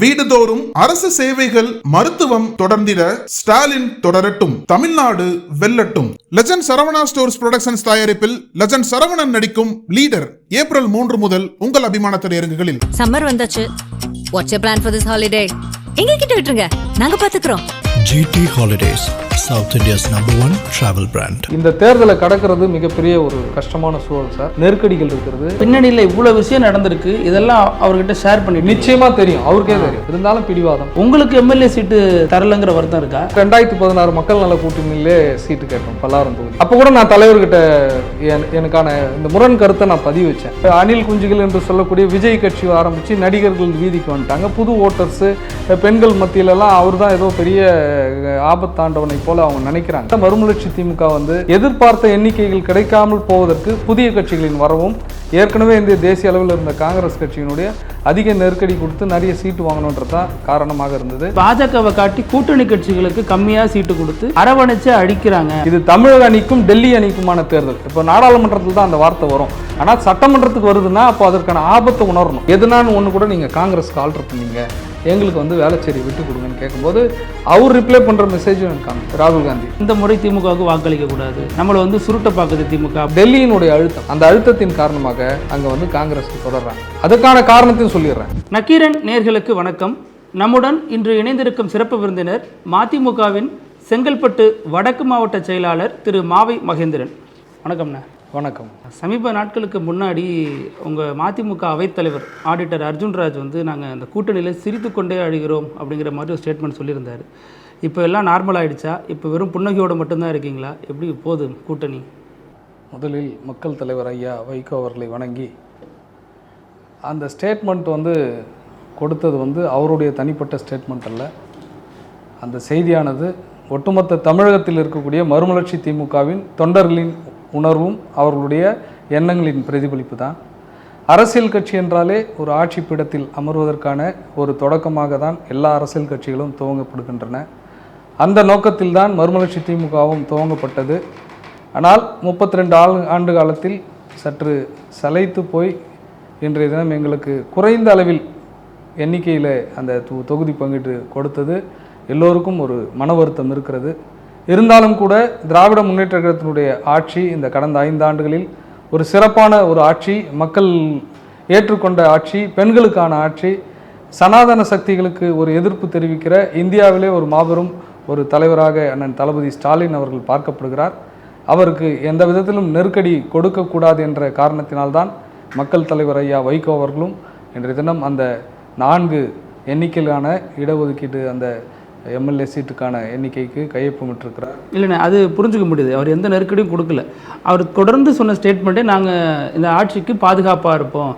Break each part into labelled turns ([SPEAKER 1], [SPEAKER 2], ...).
[SPEAKER 1] வீடுதோறும் அரசு சேவைகள் மருத்துவம் தொடர்ந்திட ஸ்டாலின் தொடரட்டும், தமிழ்நாடு வெல்லட்டும். லெஜண்ட் சரவணா ஸ்டோர்ஸ் புரொடக்ஷன்ஸ் தயாரிப்பில் லெஜண்ட் சரவணன் நடிக்கும் லீடர் ஏப்ரல் 3 முதல் உங்கள் அபிமான திரையரங்குகளில்.
[SPEAKER 2] சம்மர் வந்தாச்சு. What's your plan for this holiday? எங்க கிட்ட விட்டுருங்க, நாங்க பாத்துக்கிறோம்.
[SPEAKER 3] GT Holidays, South India's #1 travel brand.
[SPEAKER 4] இந்த தேர்தலை கடக்கிறது மிகப்பெரிய ஒரு கஷ்டமான சூழல் சார். நெருக்கடிகள் இருக்கிறது.
[SPEAKER 5] பின்னணியில் இவ்வளவு விஷயம் நடந்திருக்கு, இதெல்லாம் அவர்கிட்ட ஷேர் பண்ணி
[SPEAKER 4] நிச்சயமா தெரியும், அவருக்கே தெரியும். இருந்தாலும் பிடிவாதம்.
[SPEAKER 5] உங்களுக்கு எம்எல்ஏ சீட்டு தரலங்கிற வருத்தம் இருக்கா?
[SPEAKER 4] 2016 மக்கள் நல கூட்டணியிலே சீட்டு கேட்டோம் பல்லாரம் தொகுதி. அப்போ கூட நான் தலைவர்கிட்ட எனக்கான இந்த முரண் கருத்தை நான் பதிவு வச்சேன். அணில் குஞ்சுகள் என்று சொல்லக்கூடிய விஜய் கட்சி ஆரம்பிச்சு நடிகர்கள் வீதிக்கு வந்துட்டாங்க. புது ஓட்டர்ஸ், பெண்கள் மத்தியிலெல்லாம் அவர் தான் ஏதோ பெரிய ஆபத்தாண்டவனை போல அவங்க நினைக்கிறாங்க. மறுமலர்ச்சி திமுக எதிர்பார்த்த எண்ணிக்கைகள் கிடைக்காமல் போவதற்கு புதிய கட்சிகளின் வரவும், ஏற்கனவே இந்த தேசிய அளவில் இருந்த காங்கிரஸ் கட்சியினுடைய அதிக நெருக்கடி கொடுத்து நிறைய சீட்டு வாங்கணுன்றதான் காரணமாக இருந்தது.
[SPEAKER 5] பாஜகவை காட்டி கூட்டணி கட்சிகளுக்கு கம்மியா சீட்டு கொடுத்து அரவணைச்சு அடிக்கிறாங்க.
[SPEAKER 4] இது தமிழக அணிக்கும் டெல்லி அணிக்குமான தேர்தல். இப்போ நாடாளுமன்றத்தில் தான் அந்த வார்த்தை வரும். ஆனால் சட்டமன்றத்துக்கு வருதுன்னா அப்போ அதற்கான ஆபத்தை உணரணும். எதுனான்னு ஒன்று கூட நீங்கள் காங்கிரஸ்க்கு ஆல்டர் பண்ணீங்க, எங்களுக்கு வேலைச்சேரி விட்டு கொடுங்கன்னு கேட்கும்போது அவர் ரிப்ளை பண்ணுற மெசேஜ் ராகுல் காந்தி
[SPEAKER 5] இந்த முறை திமுகவுக்கு வாக்களிக்க கூடாது, நம்மளை சுருட்ட பார்க்குது திமுக.
[SPEAKER 4] டெல்லியினுடைய அழுத்தம், அந்த அழுத்தத்தின் காரணமாக அங்கே காங்கிரஸ் தொடர்றாங்க. அதுக்கான காரணத்தையும் சொல்லிடுறேன்.
[SPEAKER 5] நக்கீரன் நேர்களுக்கு வணக்கம். நம்முடன் இன்று இணைந்திருக்கும் சிறப்பு விருந்தினர் மதிமுகவின் செங்கல்பட்டு வடக்கு மாவட்ட செயலாளர் திரு மாவை மகேந்திரன். வணக்கம்ண்ணா.
[SPEAKER 4] வணக்கம்.
[SPEAKER 5] சமீப நாட்களுக்கு முன்னாடி உங்கள் மதிமுக அவைத்தலைவர் ஆடிட்டர் அர்ஜுன்ராஜ் நாங்கள் அந்த கூட்டணியில் சிரித்து கொண்டே அழுகிறோம் அப்படிங்கிற மாதிரி ஒரு ஸ்டேட்மெண்ட் சொல்லியிருந்தார். இப்போ எல்லாம் நார்மல் ஆகிடுச்சா? இப்போ வெறும் புன்னகையோடு மட்டும்தான் இருக்கீங்களா? எப்படி போகுது கூட்டணி?
[SPEAKER 4] முதலில் மக்கள் தலைவர் ஐயா வைகோ அவர்களை வணங்கி, அந்த ஸ்டேட்மெண்ட் கொடுத்தது அவருடைய தனிப்பட்ட ஸ்டேட்மெண்ட் அல்ல. அந்த செய்தியானது ஒட்டுமொத்த தமிழகத்தில் இருக்கக்கூடிய மறுமலர்ச்சி திமுகவின் தொண்டர்களின் உணர்வும் அவர்களுடைய எண்ணங்களின் பிரதிபலிப்பு தான். அரசியல் கட்சி என்றாலே ஒரு ஆட்சி பீடத்தில் அமர்வதற்கான ஒரு தொடக்கமாக தான் எல்லா அரசியல் கட்சிகளும் துவங்கப்படுகின்றன. அந்த நோக்கத்தில் தான் மறுமலர்ச்சி திமுகவும் துவங்கப்பட்டது. ஆனால் 32 ஆண்டு காலத்தில் சற்று சளைத்து போய் இன்றைய தினம் எங்களுக்கு குறைந்த அளவில் எண்ணிக்கையில் அந்த தொகுதி பங்கிட்டு கொடுத்தது எல்லோருக்கும் ஒரு மன வருத்தம் இருக்கிறது. இருந்தாலும் கூட திராவிட முன்னேற்ற கழகத்தினுடைய ஆட்சி இந்த கடந்த 5 ஆண்டுகளில் ஒரு சிறப்பான ஒரு ஆட்சி, மக்கள் ஏற்றுக்கொண்ட ஆட்சி, பெண்களுக்கான ஆட்சி, சனாதன சக்திகளுக்கு ஒரு எதிர்ப்பு தெரிவிக்கிற இந்தியாவிலே ஒரு மாபெரும் ஒரு தலைவராக அண்ணன் தளபதி ஸ்டாலின் அவர்கள் பார்க்கப்படுகிறார். அவருக்கு எந்த விதத்திலும் நெருக்கடி கொடுக்கக்கூடாது என்ற காரணத்தினால்தான் மக்கள் தலைவர் ஐயா வைகோ அவர்களும் இன்றைய தினம் அந்த 4 எண்ணிக்கையிலான இடஒதுக்கீடு அந்த எம்எல்ஏ சீட்டுக்கான எண்ணிக்கைக்கு கையொப்பமிட்டிருக்கிறார்.
[SPEAKER 5] இல்லைண்ணே, அது புரிஞ்சுக்க முடியுது. அவர் எந்த நெருக்கடியும் கொடுக்கல. அவர் தொடர்ந்து சொன்ன ஸ்டேட்மெண்ட்டே நாங்கள் இந்த ஆட்சிக்கு பாதுகாப்பாக இருப்போம்,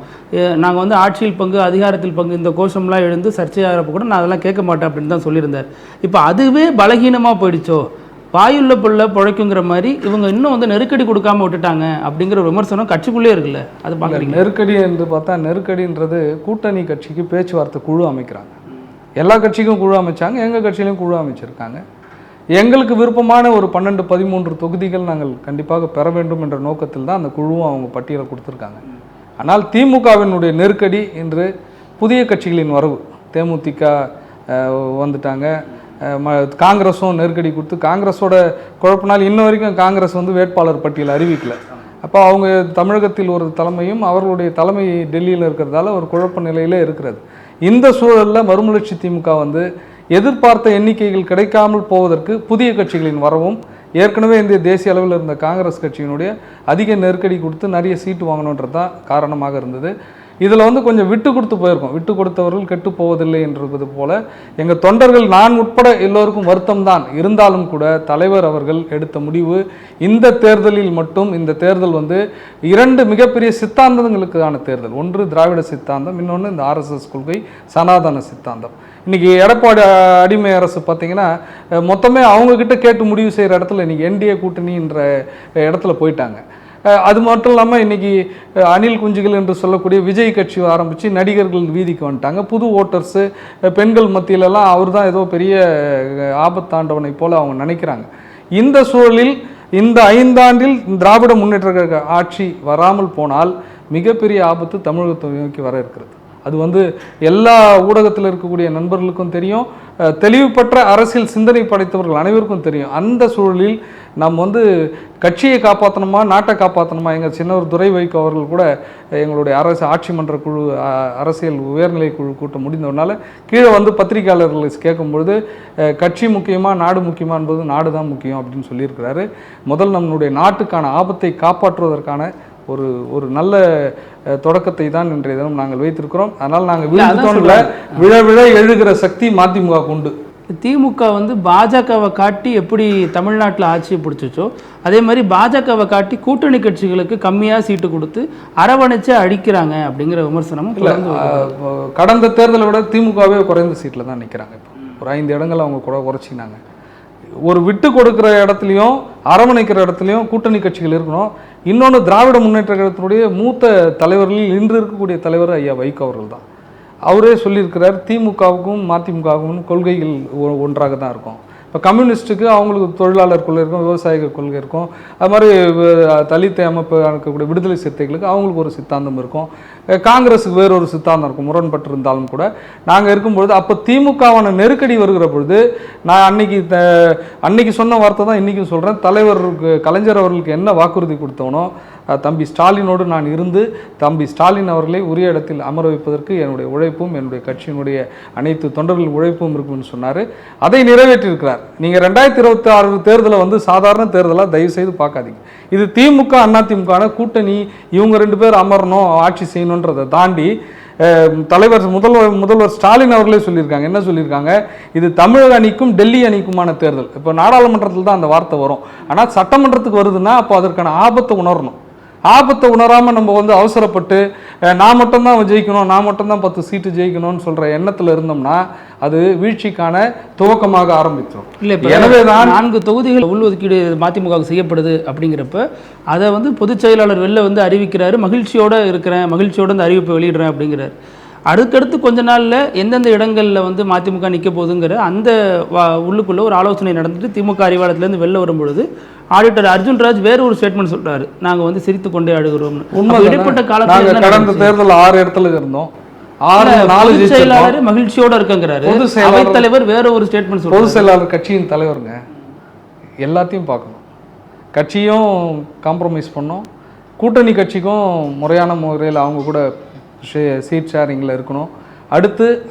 [SPEAKER 5] நாங்கள் ஆட்சியில் பங்கு அதிகாரத்தில் பங்கு இந்த கோஷம்லாம் எழுந்து சர்ச்சையாகிறப்ப கூட நான் அதெல்லாம் கேட்க மாட்டேன் அப்படின்னு தான் சொல்லியிருந்தார். இப்போ அதுவே பலகீனமாக போயிடுச்சோ, பாயுள்ள புள்ள பிழைக்குங்கிற மாதிரி இவங்க இன்னும் நெருக்கடி கொடுக்காம விட்டுட்டாங்க அப்படிங்கிற ஒரு விமர்சனம் கட்சிக்குள்ளே இருக்குல்ல, அது பார்க்குறீங்க?
[SPEAKER 4] நெருக்கடி என்று பார்த்தா நெருக்கடின்றது கூட்டணி கட்சிக்கு பேச்சுவார்த்தை குழு அமைக்கிறாங்க. எல்லா கட்சிக்கும் குழு அமைச்சாங்க, எங்கள் கட்சியிலையும் குழு அமைச்சிருக்காங்க. எங்களுக்கு விருப்பமான ஒரு 12-13 தொகுதிகள் நாங்கள் கண்டிப்பாக பெற வேண்டும் என்ற நோக்கத்தில் தான் அந்த குழுவும் அவங்க பட்டியலை கொடுத்துருக்காங்க. ஆனால் திமுகவினுடைய நெருக்கடி இன்று புதிய கட்சிகளின் வரவு, தேமுதிக வந்துட்டாங்க, காங்கிரஸும் நெருக்கடி கொடுத்து, காங்கிரஸோட குழப்பினால் இன்ன வரைக்கும் காங்கிரஸ் வேட்பாளர் பட்டியல் அறிவிக்கலை. அப்போ அவங்க தமிழகத்தில் ஒரு தலைமையும் அவர்களுடைய தலைமை டெல்லியில் இருக்கிறதால ஒரு குழப்ப நிலையிலே இருக்கிறது. இந்த சூழலில் மறுமலர்ச்சி திமுக எதிர்பார்த்த எண்ணிக்கைகள் கிடைக்காமல் போவதற்கு புதிய கட்சிகளின் வரவும், ஏற்கனவே இந்த தேசிய அளவில் இருந்த காங்கிரஸ் கட்சியினுடைய அதிக நெருக்கடி கொடுத்து நிறைய சீட்டு வாங்கணுன்றது தான் காரணமாக இருந்தது. இதில் கொஞ்சம் விட்டு கொடுத்து போயிருக்கோம். விட்டு கொடுத்தவர்கள் கெட்டு போவதில்லை என்றது போல எங்கள் தொண்டர்கள், நான் உட்பட எல்லோருக்கும் வருத்தம் தான். இருந்தாலும் கூட தலைவர் அவர்கள் எடுத்த முடிவு, இந்த தேர்தலில் மட்டும், இந்த தேர்தல் 2 மிகப்பெரிய சித்தாந்தங்களுக்கான தேர்தல். ஒன்று திராவிட சித்தாந்தம், இன்னொன்று இந்த RSS கொள்கை, சனாதன சித்தாந்தம். இன்றைக்கி எடப்பாடி அடிமை அரசு பார்த்திங்கன்னா மொத்தமே அவங்கக்கிட்ட கேட்டு முடிவு செய்கிற இடத்துல இன்றைக்கி NDA கூட்டணின்ற இடத்துல போயிட்டாங்க. அது மட்டும் இல்லாமல் இன்றைக்கி அணில் குஞ்சுகள் என்று சொல்லக்கூடிய விஜய் கட்சி ஆரம்பித்து நடிகர்கள் வீதிக்கு வந்துட்டாங்க. புது ஓட்டர்ஸு, பெண்கள் மத்தியிலெல்லாம் அவர் தான் ஏதோ பெரிய ஆபத்தாண்டவனை போல் அவங்க நினைக்கிறாங்க. இந்த சூழலில் இந்த 5 ஆண்டில் திராவிட முன்னேற்ற கழக ஆட்சி வராமல் போனால் மிகப்பெரிய ஆபத்து தமிழகத்தை நோக்கி வர இருக்கிறது. அது வந்து எல்லா ஊடகத்தில் இருக்கக்கூடிய நண்பர்களுக்கும் தெரியும், தெளிவு பெற்ற அரசியல் சிந்தனை படைத்தவர்கள் அனைவருக்கும் தெரியும். அந்த சூழலில் நாம் வந்து கட்சியை காப்பாற்றணுமா நாட்டை காப்பாற்றணுமா, எங்கள் சின்னவர் துரை வைகோ அவர்கள் கூட எங்களுடைய ஆட்சி மன்ற குழு அரசியல் உயர்நிலை குழு கூட்டம் முடிந்தவனால கீழே வந்து பத்திரிகையாளர்களை கேட்கும்பொழுது கட்சி முக்கியமா நாடு முக்கியமா என்பது நாடு தான் முக்கியம் அப்படின்னு சொல்லியிருக்கிறாரு. முதல் நம்மளுடைய நாட்டுக்கான ஆபத்தை காப்பாற்றுவதற்கான ஒரு நல்ல தொடக்கத்தை தான் இன்றைய தினம் நாங்கள் வைத்திருக்கிறோம். அதனால் நாங்கள் விழ விழ எழுகிற சக்தி மதிமுக உண்டு.
[SPEAKER 5] திமுக வந்து பாஜகவை காட்டி எப்படி தமிழ்நாட்டில் ஆட்சியை பிடிச்சிச்சோ அதே மாதிரி பாஜகவை காட்டி கூட்டணி கட்சிகளுக்கு கம்மியாக சீட்டு கொடுத்து அரவணைச்சு அடிக்கிறாங்க அப்படிங்கிற விமர்சனமும்
[SPEAKER 4] கடந்த தேர்தலை விட திமுகவே குறைந்த சீட்டில் தான் நிற்கிறாங்க. இப்போ ஒரு 5 இடங்கள் அவங்க கூட குறைச்சினாங்க. ஒரு விட்டு கொடுக்குற இடத்துலையும் அரவணைக்கிற இடத்துலையும் கூட்டணி கட்சிகள் இருக்கணும். இன்னொன்று திராவிட முன்னேற்ற கழகத்தினுடைய மூத்த தலைவர்களில் இன்று இருக்கக்கூடிய தலைவர் ஐயா வைகோ அவர்கள் தான். அவரே சொல்லியிருக்கிறார், திமுகவுக்கும் மதிமுகவுக்கும் கொள்கைகள் ஒன்றாக தான் இருக்கும். இப்போ கம்யூனிஸ்ட்டுக்கு அவங்களுக்கு தொழிலாளர் கொள்கை இருக்கும், விவசாயிகள் கொள்கை இருக்கும். அது மாதிரி தலித் அமைப்பு இருக்கக்கூடிய விடுதலை சிறுத்தைகளுக்கு அவங்களுக்கு ஒரு சித்தாந்தம் இருக்கும். காங்கிரஸுக்கு வேறொரு சித்தாந்தம் இருக்கும். முரண்பட்டு இருந்தாலும் கூட நாங்கள் இருக்கும்பொழுது அப்போ திமுகவான நெருக்கடி வருகிற பொழுது நான் அன்னைக்கு சொன்ன வார்த்தை தான் இன்றைக்கும் சொல்கிறேன். தலைவருக்கு கலைஞர் அவர்களுக்கு என்ன வாக்குறுதி கொடுத்தோனோ தம்பி ஸ்டாலினோடு நான் இருந்து தம்பி ஸ்டாலின் அவர்களை உரிய இடத்தில் அமர வைப்பதற்கு என்னுடைய உழைப்பும் என்னுடைய கட்சியினுடைய அனைத்து தொண்டர்கள் உழைப்பும் இருக்கும்னு சொன்னார். அதை நிறைவேற்றியிருக்கிறார். நீங்கள் 2026 தேர்தலை வந்து சாதாரண தேர்தலாக தயவு செய்து பார்க்காதீங்க. இது திமுக அதிமுக கூட்டணி, இவங்க 2 பேர் அமரணும் ஆட்சி செய்யணுன்றதை தாண்டி தலைவர் முதல்வர் ஸ்டாலின் அவர்களே சொல்லியிருக்காங்க. என்ன சொல்லியிருக்காங்க, இது தமிழக அணிக்கும் டெல்லி அணிக்குமான தேர்தல். இப்போ நாடாளுமன்றத்தில் தான் அந்த வார்த்தை வரும். ஆனால் சட்டமன்றத்துக்கு வருதுன்னா அப்போ அதற்கான ஆபத்தை உணரணும். ஆபத்தை உணராமல் நம்ம வந்து அவசரப்பட்டு நான் மட்டும்தான் ஜெயிக்கணும், நான் மட்டும்தான் 10 சீட்டு ஜெயிக்கணும்னு சொல்கிற எண்ணத்தில் இருந்தோம்னா அது வீழ்ச்சிக்கான துவக்கமாக ஆரம்பித்தோம்.
[SPEAKER 5] இல்லை, எனவே தான் 4 தொகுதிகள் உள்ஒதுக்கீடு மதிமுக செய்யப்படுது அப்படிங்கிறப்ப அதை வந்து பொதுச் செயலாளர் வெளில வந்து அறிவிக்கிறாரு, மகிழ்ச்சியோடு இருக்கிறேன், மகிழ்ச்சியோடு அந்த அறிவிப்பை வெளியிடுறேன் அப்படிங்கிறார். அடுத்தடுத்து கொஞ்ச நாளில் எந்தெந்த இடங்களில் வந்து மதிமுக நிற்க போகுதுங்கிற அந்த உள்ளுக்குள்ளே ஒரு ஆலோசனை நடந்துட்டு திமுக அறிவாலயத்திலேருந்து வெளில வரும்பொழுது ஆடிட்டர் அர்ஜுன்ராஜ் வேறு ஒரு ஸ்டேட்மெண்ட் சொல்றாரு, நாங்கள் வந்து சிரித்து கொண்டே அழுகிறோம்னு.
[SPEAKER 4] உண்மை. இடைப்பட்ட காலத்தில் கடந்த தேர்தல் 6 இடத்துல இருந்தோம், 4
[SPEAKER 5] செயலாளர் மகிழ்ச்சியோட இருக்குங்கிறாரு. அவைத் தலைவர் வேற ஒரு ஸ்டேட்மெண்ட் சொல்றாரு.
[SPEAKER 4] பொதுச் செயலாளர் கட்சியின் தலைவருங்க, எல்லாத்தையும் பார்க்கணும். கட்சியும் காம்ப்ரமைஸ் பண்ணோம், கூட்டணி கட்சிக்கும் முறையான முறையில் அவங்க கூட சீட் ஷேரிங்கில் இருக்கணும்.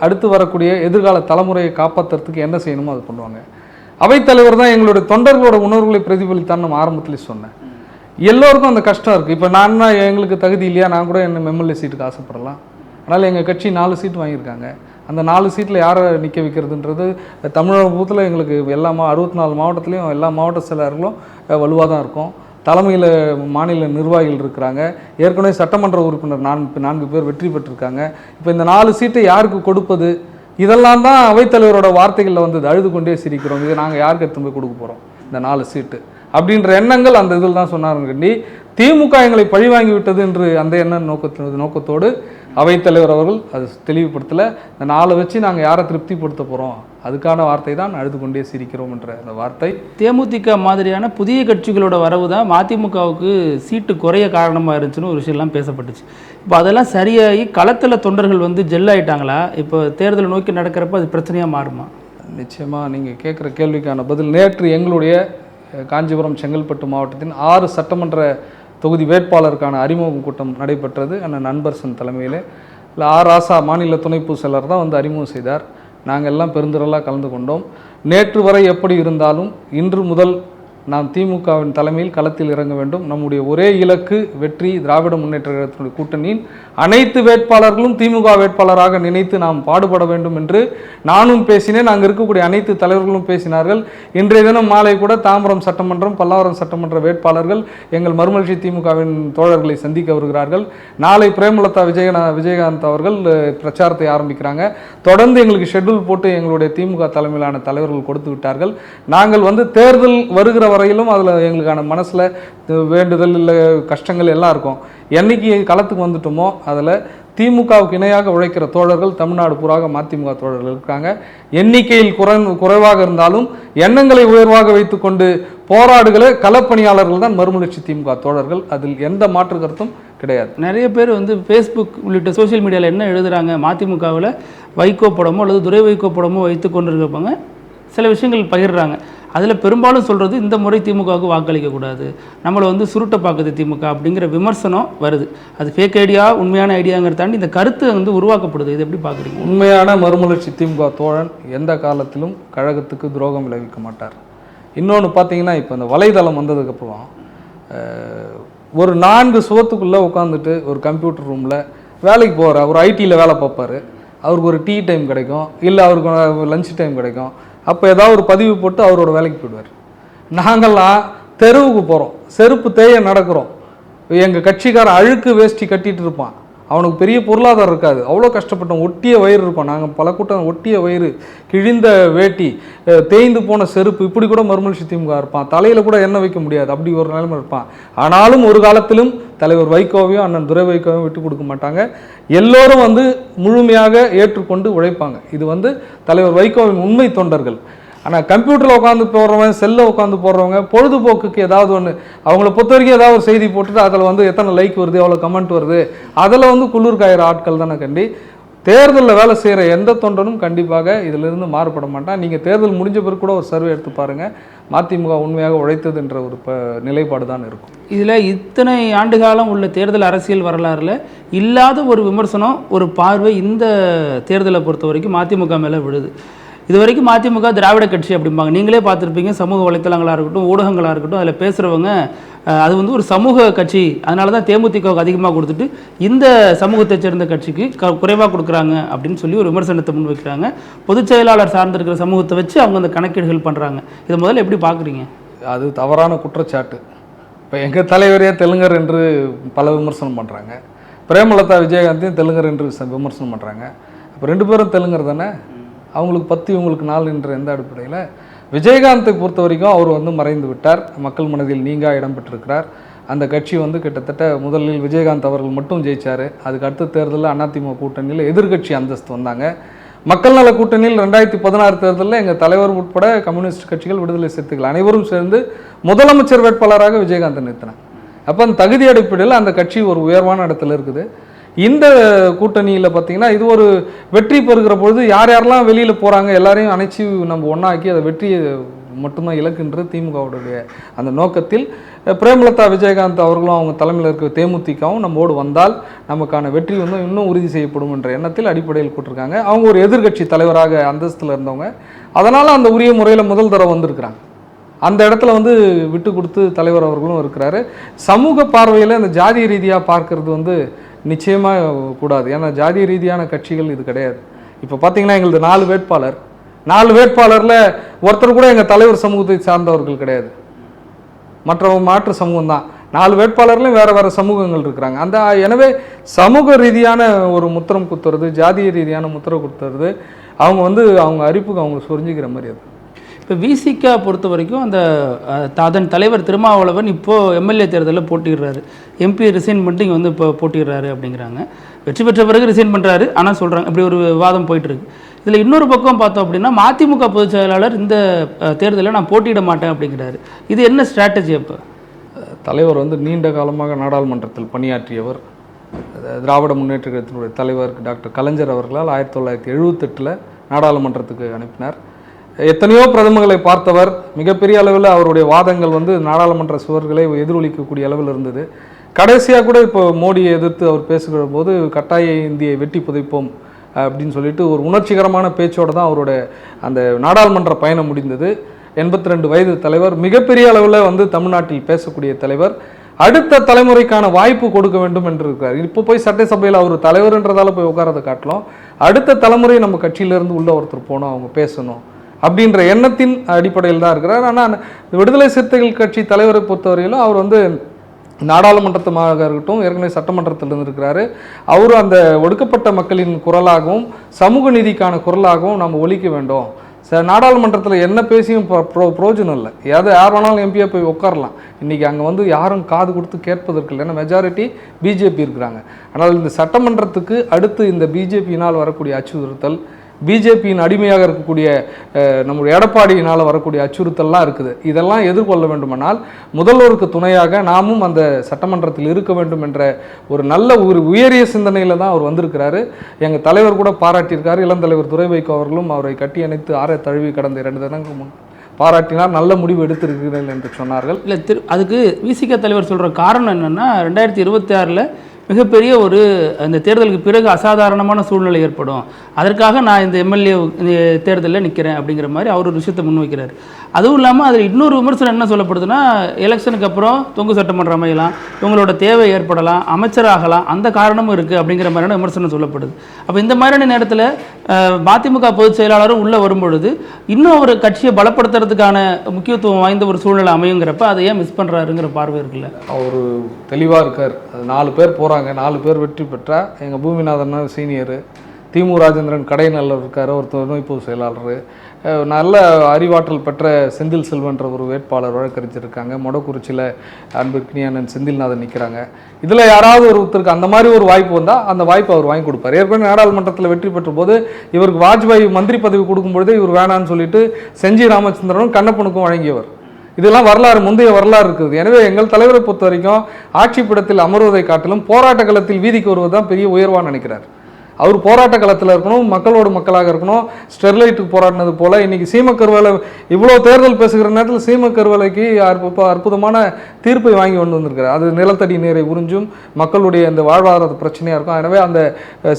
[SPEAKER 4] அடுத்து வரக்கூடிய எதிர்கால தலைமுறையை காப்பாற்றுறதுக்கு என்ன செய்யணுமோ அது பண்ணுவாங்க. அவைத்தலைவர் தான் எங்களுடைய தொண்டர்களோட உணர்வுகளை பிரதிபலித்தான் நம்ம ஆரம்பத்திலே சொன்னேன். எல்லோருக்கும் அந்த கஷ்டம் இருக்குது. இப்போ நான் எங்களுக்கு தகுதி இல்லையா, நான் கூட என்ன எம்எல்ஏ சீட்டுக்கு ஆசைப்படலாம். அதனால் எங்கள் கட்சி 4 சீட் வாங்கியிருக்காங்க. அந்த 4 சீட்டில் யாரை நிற்க வைக்கிறதுன்றது தமிழகத்தில் எங்களுக்கு 64 மாவட்டத்துலேயும் எல்லா மாவட்ட செயலாளர்களும் வலுவாக தான் இருக்கும். தலைமையில் மாநில நிர்வாகிகள் இருக்கிறாங்க. ஏற்கனவே சட்டமன்ற உறுப்பினர் 4 பேர் வெற்றி பெற்றிருக்காங்க. இப்போ இந்த 4 சீட்டை யாருக்கு கொடுப்பது, இதெல்லாம் தான் அவைத்தலைவரோட வார்த்தைகளில் வந்தது. அழுது கொண்டே சிரிக்கிறோம், இதை நாங்கள் யாருக்கு எடுத்து போய் கொடுக்க போகிறோம் இந்த 4 சீட்டு அப்படின்ற எண்ணங்கள் அந்த இதில் தான் சொன்னாருங்கண்டி. திமுக எங்களை பழிவாங்கி விட்டது என்று அந்த எண்ண நோக்கத்தோடு அவைத்தலைவர் அவர்கள் அது தெளிவுபடுத்தலை. இந்த 4 வச்சு நாங்கள் யாரை திருப்திப்படுத்த போகிறோம், அதுக்கான வார்த்தை தான் அழுது கொண்டே சிரிக்கிறோம் என்ற அந்த வார்த்தை.
[SPEAKER 5] தேமுதிக மாதிரியான புதிய கட்சிகளோட வரவு தான் மதிமுகவுக்கு சீட்டு குறைய காரணமாக இருந்துச்சுன்னு ஒரு விஷயம்லாம் பேசப்பட்டுச்சு. இப்போ அதெல்லாம் சரியாகி களத்தில் தொண்டர்கள் வந்து ஜெல் ஆகிட்டாங்களா? இப்போ தேர்தலை நோக்கி நடக்கிறப்ப அது பிரச்சனையாக மாறுமா?
[SPEAKER 4] நிச்சயமாக நீங்கள் கேட்குற கேள்விக்கான பதில், நேற்று எங்களுடைய காஞ்சிபுரம் செங்கல்பட்டு மாவட்டத்தின் 6 சட்டமன்ற தொகுதி வேட்பாளருக்கான அறிமுகம் கூட்டம் நடைபெற்றது. அண்ணன் அன்பரசன் தலைமையில் ஆர் ராசா மாநில துணை பொதுச் செயலர் தான் வந்து அறிமுகம் செய்தார். நாங்கள் எல்லாம் பெருந்திரளாக கலந்து கொண்டோம். நேற்று வரை எப்படி இருந்தாலும் இன்று முதல் நாம் திமுகவின் தலைமையில் களத்தில் இறங்க வேண்டும். நம்முடைய ஒரே இலக்கு வெற்றி. திராவிட முன்னேற்ற கழகத்தினுடைய கூட்டணியின் அனைத்து வேட்பாளர்களும் திமுக வேட்பாளராக நினைத்து நாம் பாடுபட வேண்டும் என்று நானும் பேசினேன். அங்கே இருக்கக்கூடிய அனைத்து தலைவர்களும் பேசினார்கள். இன்றைய தினம் மாலை கூட தாம்பரம் சட்டமன்றம், பல்லாவரம் சட்டமன்ற வேட்பாளர்கள் எங்கள் மறுமலர்ச்சி திமுகவின் தோழர்களை சந்திக்க வருகிறார்கள். நாளை பிரேமலதா விஜயகாந்த் அவர்கள் பிரச்சாரத்தை ஆரம்பிக்கிறாங்க. தொடர்ந்து எங்களுக்கு ஷெட்யூல் போட்டு எங்களுடைய திமுக தலைமையிலான தலைவர்கள் கொடுத்து விட்டார்கள். நாங்கள் வந்து தேர்தல் வருகிற வரையிலும் அதில் எங்களுக்கான மனசில் வேண்டுதல் இல்லை கஷ்டங்கள் எல்லாம் இருக்கும். என்னைக்கு களத்துக்கு வந்துட்டோமோ அதில் திமுகவுக்கு இணையாக உழைக்கிற தோழர்கள் தமிழ்நாடு பூராக மதிமுக தோழர்கள் இருக்காங்க. எண்ணிக்கையில் குறைவாக இருந்தாலும் எண்ணங்களை உயர்வாக வைத்துக்கொண்டு போராடுகிற களப்பணியாளர்கள் தான் மறுமலர்ச்சி திமுக தோழர்கள். அதில் எந்த மாற்று கருத்தும் கிடையாது.
[SPEAKER 5] நிறைய பேர் வந்து ஃபேஸ்புக் உள்ளிட்ட சோஷியல் மீடியாவில் என்ன எழுதுகிறாங்க, மதிமுகவில் வைகோ படமோ அல்லது துரை வைகோ படமோ வைத்து கொண்டு இருப்பாங்க, சில விஷயங்கள் பகிர்றாங்க. அதில் பெரும்பாலும் சொல்கிறது இந்த முறை திமுகவுக்கு வாக்களிக்கக்கூடாது, நம்மளை வந்து சுருட்ட பார்க்குது திமுக அப்படிங்கிற விமர்சனம் வருது. அது ஃபேக் ஐடியா உண்மையான ஐடியாங்கிறத தாண்டி இந்த கருத்து வந்து உருவாக்கப்படுது. இது எப்படி பார்க்குறீங்க?
[SPEAKER 4] உண்மையான மறுமலர்ச்சி திமுக தோழன் எந்த காலத்திலும் கழகத்துக்கு துரோகம் விளைவிக்க மாட்டார். இன்னொன்று பார்த்தீங்கன்னா, இப்போ இந்த வலைதளம் வந்ததுக்கப்புறம் ஒரு 4 சுவத்துக்குள்ளே உட்காந்துட்டு ஒரு கம்ப்யூட்டர் ரூமில் வேலைக்கு போகிற ஒரு ஐடியில் வேலை பார்ப்பார். அவருக்கு ஒரு டீ டைம் கிடைக்கும், இல்லை அவருக்கு லஞ்ச் டைம் கிடைக்கும். அப்போ ஏதாவது ஒரு பதிவு போட்டு அவரோட வேலைக்கு போயிடுவார். நாங்கள்லாம் தெருவுக்கு போகிறோம், செருப்பு தேய நடக்கிறோம். எங்கள் கட்சிக்காரன் அழுக்கு வேஷ்டி கட்டிகிட்டு இருப்பான், அவனுக்கு பெரிய பொருளாதாரம் இருக்காது, அவ்வளோ கஷ்டப்பட்டோம். ஒட்டிய வயிறு இருப்பான். நாங்கள் பல கூட்டம் ஒட்டிய வயிறு, கிழிந்த வேட்டி, தேய்ந்து போன செருப்பு, இப்படி கூட மறுமலர்ச்சி திமுக இருப்பான். தலையில் கூட எண்ணெய் வைக்க முடியாது, அப்படி ஒரு நிலைமை இருப்பான். ஆனாலும் ஒரு காலத்திலும் தலைவர் வைகோவையும் அண்ணன் துரை வைகோவையும் விட்டு கொடுக்க மாட்டாங்க. எல்லோரும் வந்து முழுமையாக ஏற்றுக்கொண்டு உழைப்பாங்க. இது வந்து தலைவர் வைகோவின் உண்மை தொண்டர்கள். ஆனால் கம்ப்யூட்டரில் உட்காந்து போடுறவங்க, செல்லில் உட்காந்து போடுறவங்க, பொழுதுபோக்குக்கு ஏதாவது ஒன்று அவங்கள பொறுத்த வரைக்கும் ஏதாவது ஒரு செய்தி போட்டுட்டு அதில் வந்து எத்தனை லைக் வருது, எவ்வளோ கமெண்ட் வருது, அதில் வந்து குளிர் காயிற ஆட்கள் தானே கண்டி. தேர்தலில் வேலை செய்கிற எந்த தொண்டனும் கண்டிப்பாக இதிலிருந்து மாறுபட மாட்டான். நீங்கள் தேர்தல் முடிஞ்ச பிறகு கூட ஒரு சர்வே எடுத்து பாருங்கள், மதிமுக உண்மையாக உழைத்ததுன்ற ஒரு நிலைப்பாடு தான் இருக்கும்.
[SPEAKER 5] இதில் இத்தனை ஆண்டு காலம் உள்ள தேர்தல் அரசியல் வரலாறுல இல்லாத ஒரு விமர்சனம், ஒரு பார்வை இந்த தேர்தலை பொறுத்த வரைக்கும் மதிமுக மேலே விழுது. இது வரைக்கும் மதிமுக திராவிட கட்சி அப்படிம்பாங்க. நீங்களே பார்த்துருப்பீங்க, சமூக வலைத்தளங்களாக இருக்கட்டும், ஊடகங்களாக இருக்கட்டும், அதில் பேசுகிறவங்க அது வந்து ஒரு சமூக கட்சி, அதனால தான் தேமுதிகவுக்கு அதிகமாக கொடுத்துட்டு இந்த சமூகத்தை சேர்ந்த கட்சிக்கு குறைவாக கொடுக்குறாங்க அப்படின்னு சொல்லி ஒரு விமர்சனத்தை முன்வைக்கிறாங்க. பொதுச் செயலாளர் சார்ந்திருக்கிற சமூகத்தை வச்சு அவங்க அந்த கணக்கீடுகள் பண்ணுறாங்க. இதை முதல்ல எப்படி பார்க்குறீங்க?
[SPEAKER 4] அது தவறான குற்றச்சாட்டு. இப்போ எங்கள் தலைவரே தெலுங்கர் என்று பல விமர்சனம் பண்ணுறாங்க, பிரேமலதா விஜயகாந்தையும் தெலுங்கர் என்று விமர்சனம் பண்ணுறாங்க. அப்போ 2 பேரும் தெலுங்கர் தானே, அவங்களுக்கு 10 இவங்களுக்கு 4 என்ற எந்த அடிப்படையில்? விஜயகாந்தை பொறுத்த வரைக்கும் அவர் வந்து மறைந்து விட்டார், மக்கள் மனதில் நீங்கா இடம் பெற்றிருக்கிறார். அந்த கட்சி வந்து கிட்டத்தட்ட முதலில் விஜயகாந்த் அவர்கள் மட்டும் ஜெயிச்சார். அதுக்கு அடுத்த தேர்தலில் அதிமுக கூட்டணியில் எதிர்கட்சி அந்தஸ்து வந்தாங்க. மக்கள் நல கூட்டணியில் 2016 தேர்தலில் எங்கள் தலைவர் உட்பட கம்யூனிஸ்ட் கட்சிகள், விடுதலை சிறுத்தைகள் அனைவரும் சேர்ந்து முதலமைச்சர் வேட்பாளராக விஜயகாந்தை நிறுத்தினாங்க. அப்போ அந்த தகுதி அடிப்படையில் அந்த கட்சி ஒரு உயர்வான இடத்துல இருக்குது. இந்த கூட்டணியில் பார்த்திங்கன்னா இது ஒரு வெற்றி பெறுகிற பொழுது யார் யாரெல்லாம் வெளியில் போகிறாங்க எல்லாரையும் அணைச்சி நம்ம ஒன்றாக்கி அதை வெற்றியை மட்டும்தான் இலக்குன்றது திமுகவுடைய அந்த நோக்கத்தில் பிரேமலதா விஜயகாந்த் அவர்களும் அவங்க தலைமையில் இருக்கிற தேமுதிகவும் நம்மோடு வந்தால் நமக்கான வெற்றி வந்து இன்னும் உறுதி செய்யப்படும் என்ற எண்ணத்தில் அடிப்படையில் கூட்டிருக்காங்க. அவங்க ஒரு எதிர்கட்சி தலைவராக அந்தஸ்தில் இருந்தவங்க, அதனால் அந்த உரிய முறையில் முதல் தடவை வந்திருக்கிறாங்க. அந்த இடத்துல வந்து விட்டு கொடுத்து தலைவர் அவர்களும் இருக்கிறாரு. சமூக பார்வையில் அந்த ஜாதிய ரீதியாக பார்க்கறது வந்து நிச்சயமாக கூடாது. ஏன்னா ஜாதிய ரீதியான கட்சிகள் இது கிடையாது. இப்போ பார்த்தீங்கன்னா எங்களது 4 வேட்பாளரில் ஒருத்தர் கூட எங்கள் தலைவர் சமூகத்தை சார்ந்தவர்கள் கிடையாது, மாற்று சமூகம் தான். 4 வேட்பாளர்லையும் வேறு சமூகங்கள் இருக்கிறாங்க. எனவே சமூக ரீதியான ஒரு முத்திரம் குத்துறது, ஜாதிய ரீதியான முத்திரம் குத்துறது அவங்க வந்து அவங்க அரிப்புக்கு அவங்க சொரிஞ்சிக்கிற மாதிரி. அது
[SPEAKER 5] இப்போ விசிகா பொறுத்த வரைக்கும் அந்த அதன் தலைவர் திருமாவளவன் இப்போது எம்எல்ஏ தேர்தலில் போட்டிடுறாரு, எம்பி ரிசைன் பண்ணிட்டு இங்கே வந்து இப்போ போட்டிடுறாரு அப்படிங்கிறாங்க. வெற்றி பெற்ற பிறகு ரிசைன் பண்ணுறாரு ஆனால் சொல்கிறாங்க, இப்படி ஒரு விவாதம் போயிட்டுருக்கு. இதில் இன்னொரு பக்கம் பார்த்தோம் அப்படின்னா மதிமுக பொதுச் செயலாளர் இந்த தேர்தலில் நான் போட்டியிட மாட்டேன் அப்படிங்கிறாரு. இது என்ன ஸ்ட்ராட்டஜி? அப்போ
[SPEAKER 4] தலைவர் வந்து நீண்ட காலமாக நாடாளுமன்றத்தில் பணியாற்றியவர். திராவிட முன்னேற்ற கழகத்தினுடைய தலைவர் டாக்டர் கலைஞர் அவர்களால் 1978 நாடாளுமன்றத்துக்கு அனுப்பினார். எத்தனையோ பிரதமர்களை பார்த்தவர். மிகப்பெரிய அளவில் அவருடைய வாதங்கள் வந்து நாடாளுமன்ற சுவர்களை எதிரொலிக்கக்கூடிய அளவில் இருந்தது. கடைசியாக கூட இப்போ மோடியை எதிர்த்து அவர் பேசுகிற போது கட்டாய இந்தியை வெட்டி புதைப்போம் அப்படின்னு சொல்லிட்டு ஒரு உணர்ச்சிகரமான பேச்சோடு தான் அவருடைய அந்த நாடாளுமன்ற பயணம் முடிந்தது. 82 வயது தலைவர், மிகப்பெரிய அளவில் வந்து தமிழ்நாட்டில் பேசக்கூடிய தலைவர். அடுத்த தலைமுறைக்கான வாய்ப்பு கொடுக்க வேண்டும் என்று இருக்கார். இப்போ போய் சட்டசபையில் அவர் தலைவர்ன்றதால போய் உட்காரதை காட்டலாம், அடுத்த தலைமுறை நம்ம கட்சியிலேருந்து உள்ள ஒருத்தர் போனோம், அவங்க பேசணும் அப்படின்ற எண்ணத்தின் அடிப்படையில் தான் இருக்கிறார். ஆனால் விடுதலை சிறுத்தைகள் கட்சி தலைவரை பொறுத்தவரையிலும் அவர் வந்து நாடாளுமன்றமாக இருக்கட்டும், ஏற்கனவே சட்டமன்றத்தில் இருந்திருக்கிறாரு. அவரும் அந்த ஒடுக்கப்பட்ட மக்களின் குரலாகவும் சமூக நீதிக்கான குரலாகவும் நம்ம ஒலிக்க வேண்டும். நாடாளுமன்றத்தில் என்ன பேசியும் பிரயோஜனம் இல்லை. யார் வேணாலும் எம்பியாக போய் உட்காரலாம். இன்றைக்கி அங்கே வந்து யாரும் காது கொடுத்து கேட்பதற்கு இல்லை, ஏன்னா மெஜாரிட்டி பிஜேபி இருக்கிறாங்க. ஆனால் இந்த சட்டமன்றத்துக்கு அடுத்து இந்த பிஜேபியினால் வரக்கூடிய அச்சுறுத்தல், பிஜேபியின் அடிமையாக இருக்கக்கூடிய நம்முடைய எடப்பாடியினால் வரக்கூடிய அச்சுறுத்தல்லாம் இருக்குது. இதெல்லாம் எதிர்கொள்ள வேண்டுமானால் முதல்வருக்கு துணையாக நாமும் அந்த சட்டமன்றத்தில் இருக்க வேண்டும் என்ற ஒரு நல்ல ஒரு உயரிய சிந்தனையில் தான் அவர் வந்திருக்கிறாரு. எங்கள் தலைவர் கூட பாராட்டியிருக்காரு. இளம் தலைவர் துரை வைகோ அவர்களும் அவரை கட்டி அணைத்து ஆற தழுவி கடந்த 2 தினங்களுக்கு முன் பாராட்டினார். நல்ல முடிவு எடுத்திருக்கிறீர்கள் என்று சொன்னார்கள்.
[SPEAKER 5] இல்லை அதுக்கு விசிக தலைவர் சொல்கிற காரணம் என்னென்னா 2026 மிகப்பெரிய ஒரு அந்த தேர்தலுக்கு பிறகு அசாதாரணமான சூழ்நிலை ஏற்படும், அதற்காக நான் இந்த எம்எல்ஏ தேர்தலில் நிற்கிறேன் அப்படிங்கிற மாதிரி அவர் ஒரு விஷயத்தை முன்வைக்கிறார். அதுவும் இல்லாமல் அதில் இன்னொரு விமர்சனம் என்ன சொல்லப்படுதுன்னா, எலெக்ஷனுக்கு அப்புறம் தொங்கு சட்டமன்றம் அமையலாம், இவங்களோட தேவை ஏற்படலாம், அமைச்சராகலாம், அந்த காரணமும் இருக்குது அப்படிங்கிற மாதிரியான விமர்சனம் சொல்லப்படுது. அப்போ இந்த மாதிரியான நேரத்தில் மதிமுக பொதுச் செயலாளரும் உள்ளே வரும்பொழுது இன்னும் ஒரு கட்சியை பலப்படுத்துறதுக்கான முக்கியத்துவம் வாய்ந்த ஒரு சூழ்நிலை அமையுங்கிறப்ப அதை ஏன் மிஸ் பண்ணுறாருங்கிற பார்வை இருக்குல்ல?
[SPEAKER 4] அவர் தெளிவாக இருக்கார். அது 4 பேர் போகிறாங்க, 4 பேர் வெற்றி பெற்றா எங்கள் பூமிநாதன் சீனியரு, திமு ராஜேந்திரன் கடைநல்லர் இருக்கார், ஒரு துணை பொதுச் செயலாளர், நல்ல அறிவாற்றல் பெற்ற செந்தில் செல்வன்ற ஒரு வேட்பாளர் வழக்கறிஞருக்காங்க, மொடக்குறிச்சியில் அன்பிற்கினியானன் செந்தில்நாதன் நிற்கிறாங்க. இதில் யாராவது ஒருத்தருக்கு அந்த மாதிரி ஒரு வாய்ப்பு வந்தால் அந்த வாய்ப்பு அவர் வாங்கி கொடுப்பார். ஏற்கனவே நாடாளுமன்றத்தில் வெற்றி பெற்ற போது இவருக்கு வாஜ்பாய் மந்திரி பதவி கொடுக்கும்பொழுதே இவர் வேணான்னு சொல்லிட்டு செஞ்சி ராமச்சந்திரனும் கண்ணப்பனுக்கும் வழங்கியவர். இதெல்லாம் வரலாறு, முந்தைய வரலாறு இருக்குது. எனவே எங்கள் தலைவரை பொறுத்த வரைக்கும் ஆட்சிப்பிடத்தில் அமர்வதை காட்டிலும் போராட்ட களத்தில் வீதிக்கு வருவது தான் பெரிய உயர்வான்னு நினைக்கிறார். அவர் போராட்ட களத்தில் இருக்கணும், மக்களோடு மக்களாக இருக்கணும். ஸ்டெர்லைட்டுக்கு போராடினது போல் இன்றைக்கி சீமக்கருவேலை இவ்வளோ தேர்தல் பேசுகிற நேரத்தில் சீமக்கருவேலைக்கு அற்புதமான தீர்ப்பை வாங்கி கொண்டு வந்திருக்கிறார். அது நிலத்தடி நீரை உறிஞ்சும் மக்களுடைய அந்த வாழ்வாதார பிரச்சனையாக இருக்கும். எனவே அந்த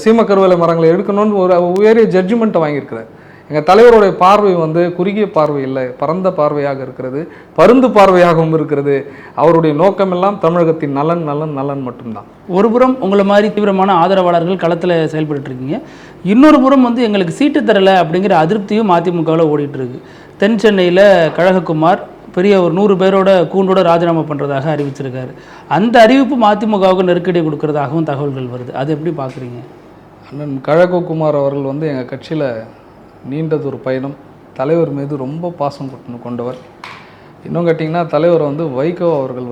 [SPEAKER 4] சீமக்கருவேலை மரங்களை எடுக்கணும்னு ஒரு உயரிய ஜட்ஜ்மெண்ட்டை வாங்கியிருக்கிறார். எங்கள் தலைவருடைய பார்வை குறுகிய பார்வை இல்லை, பரந்த பார்வையாக இருக்கிறது, பருந்து பார்வையாகவும் இருக்கிறது. அவருடைய நோக்கமெல்லாம் தமிழகத்தின் நலன் நலன் நலன் மட்டும்தான்.
[SPEAKER 5] ஒரு புறம் உங்களை மாதிரி தீவிரமான ஆதரவாளர்கள் களத்தில் செயல்பட்டு இருக்கீங்க, இன்னொரு புறம் எங்களுக்கு சீட்டு தரலை அப்படிங்கிற அதிருப்தியும் அதிமுகவில் ஓடிட்டு இருக்கு. தென் சென்னையில் கழகக்குமார் பெரிய ஒரு 100 பேரோட கூண்டோட ராஜினாமா பண்ணுறதாக அறிவிச்சிருக்காரு. அந்த அறிவிப்பு அதிமுகவுக்கு நெருக்கடி கொடுக்கறதாகவும் தகவல்கள் வருது. அதை எப்படி பார்க்குறீங்க?
[SPEAKER 4] அண்ணன் கழகக்குமார் அவர்கள் எங்கள் கட்சியில் நீண்டதொரு பயணம். தலைவர் மீது ரொம்ப பாசம் கொண்டவர். இன்னும் கேட்டிங்கன்னா தலைவர் வைகோ அவர்கள்